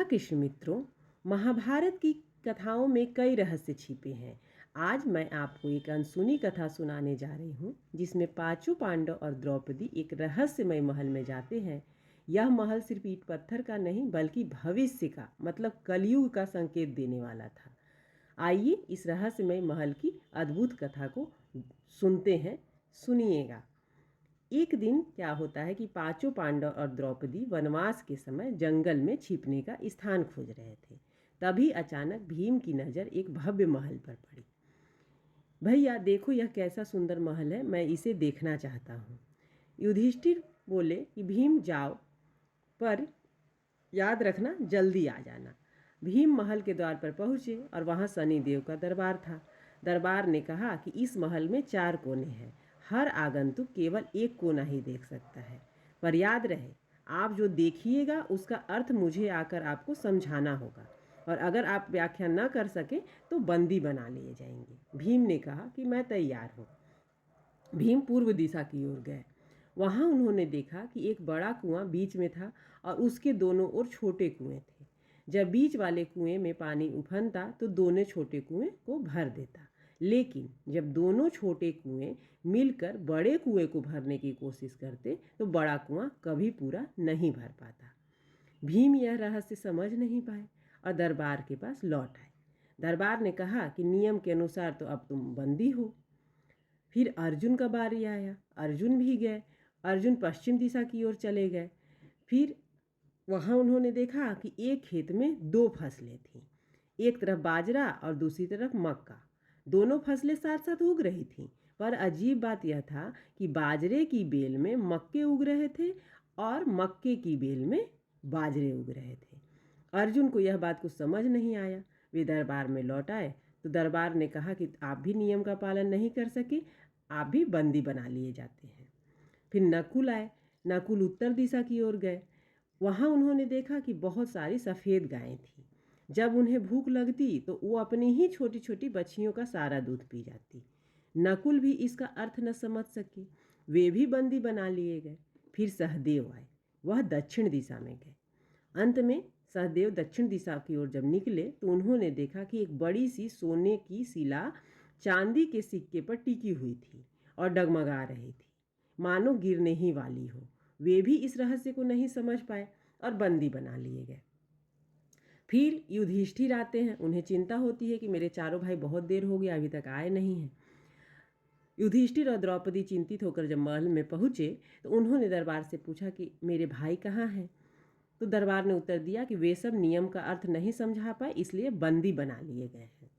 कृष्ण मित्रों, महाभारत की कथाओं में कई रहस्य छिपे हैं। आज मैं आपको एक अनसुनी कथा सुनाने जा रही हूँ, जिसमें पांचों पांडव और द्रौपदी एक रहस्यमय महल में जाते हैं। यह महल सिर्फ ईंट पत्थर का नहीं, बल्कि भविष्य का मतलब कलयुग का संकेत देने वाला था। आइए इस रहस्यमय महल की अद्भुत कथा को सुनते हैं। सुनिएगा। एक दिन क्या होता है कि पांचों पांडव और द्रौपदी वनवास के समय जंगल में छिपने का स्थान खोज रहे थे। तभी अचानक भीम की नज़र एक भव्य महल पर पड़ी। भैया देखो, यह कैसा सुंदर महल है, मैं इसे देखना चाहता हूँ। युधिष्ठिर बोले कि भीम जाओ, पर याद रखना जल्दी आ जाना। भीम महल के द्वार पर पहुँचे और वहाँ शनिदेव का दरबार था। दरबार ने कहा कि इस महल में 4 कोने हैं, हर आगंतुक केवल एक कोना ही देख सकता है। पर याद रहे, आप जो देखिएगा उसका अर्थ मुझे आकर आपको समझाना होगा, और अगर आप व्याख्या न कर सके तो बंदी बना लिए जाएंगे। भीम ने कहा कि मैं तैयार हूँ। भीम पूर्व दिशा की ओर गए। वहाँ उन्होंने देखा कि एक बड़ा कुआं बीच में था और उसके दोनों ओर छोटे कुएं थे। जब बीच वाले कुएं में पानी उफनता तो दोनों छोटे कुएं को भर देता, लेकिन जब दोनों छोटे कुएं मिलकर बड़े कुएं को भरने की कोशिश करते तो बड़ा कुआं कभी पूरा नहीं भर पाता। भीम यह रहस्य समझ नहीं पाए और दरबार के पास लौट आए। दरबार ने कहा कि नियम के अनुसार तो अब तुम बंदी हो। फिर अर्जुन का बारी आया। अर्जुन भी गए। अर्जुन पश्चिम दिशा की ओर चले गए। फिर वहाँ उन्होंने देखा कि एक खेत में 2 फसलें थीं। एक तरफ बाजरा और दूसरी तरफ मक्का। दोनों फसलें साथ साथ उग रही थीं, पर अजीब बात यह था कि बाजरे की बेल में मक्के उग रहे थे और मक्के की बेल में बाजरे उग रहे थे। अर्जुन को यह बात कुछ समझ नहीं आया। वे दरबार में लौट आए तो दरबार ने कहा कि आप भी नियम का पालन नहीं कर सके, आप भी बंदी बना लिए जाते हैं। फिर नकुल आए। नकुल उत्तर दिशा की ओर गए। वहाँ उन्होंने देखा कि बहुत सारी सफ़ेद गायें थीं। जब उन्हें भूख लगती तो वो अपनी ही छोटी छोटी बछियों का सारा दूध पी जाती। नकुल भी इसका अर्थ न समझ सके। वे भी बंदी बना लिए गए। फिर सहदेव आए। वह दक्षिण दिशा में गए। अंत में सहदेव दक्षिण दिशा की ओर जब निकले तो उन्होंने देखा कि एक बड़ी सी सोने की शिला चांदी के सिक्के पर टिकी हुई थी और डगमगा रही थी, मानो गिरने ही वाली हो। वे भी इस रहस्य को नहीं समझ पाए और बंदी बना लिए गए। फिर युधिष्ठिर आते हैं। उन्हें चिंता होती है कि मेरे चारों भाई बहुत देर हो गया, अभी तक आए नहीं हैं। युधिष्ठिर और द्रौपदी चिंतित होकर जब महल में पहुँचे तो उन्होंने दरबार से पूछा कि मेरे भाई कहाँ हैं। तो दरबार ने उत्तर दिया कि वे सब नियम का अर्थ नहीं समझा पाए, इसलिए बंदी बना लिए गए हैं।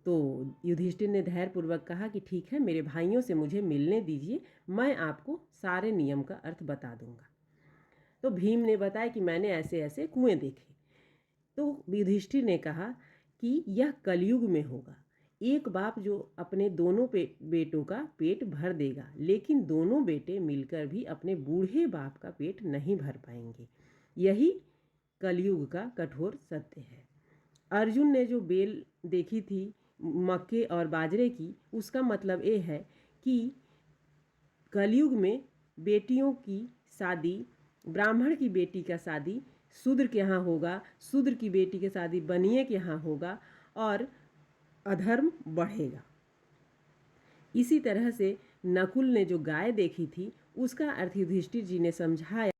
तो युधिष्ठिर ने धैर्यपूर्वक कहा कि ठीक है, मेरे भाइयों से मुझे मिलने दीजिए, मैं आपको सारे नियम का अर्थ बता दूंगा। तो भीम ने बताया कि मैंने ऐसे ऐसे कुएं देखे। तो युधिष्ठिर ने कहा कि यह कलयुग में होगा। एक बाप जो अपने दोनों बेटों का पेट भर देगा, लेकिन दोनों बेटे मिलकर भी अपने बूढ़े बाप का पेट नहीं भर पाएंगे। यही कलयुग का कठोर सत्य है। अर्जुन ने जो बेल देखी थी मक्के और बाजरे की, उसका मतलब ये है कि कलयुग में बेटियों की शादी, ब्राह्मण की बेटी का शादी शूद्र के यहाँ होगा, शूद्र की बेटी की शादी बनिए के यहाँ होगा और अधर्म बढ़ेगा। इसी तरह से नकुल ने जो गाय देखी थी उसका अर्थ युधिष्ठिर जी ने समझाया।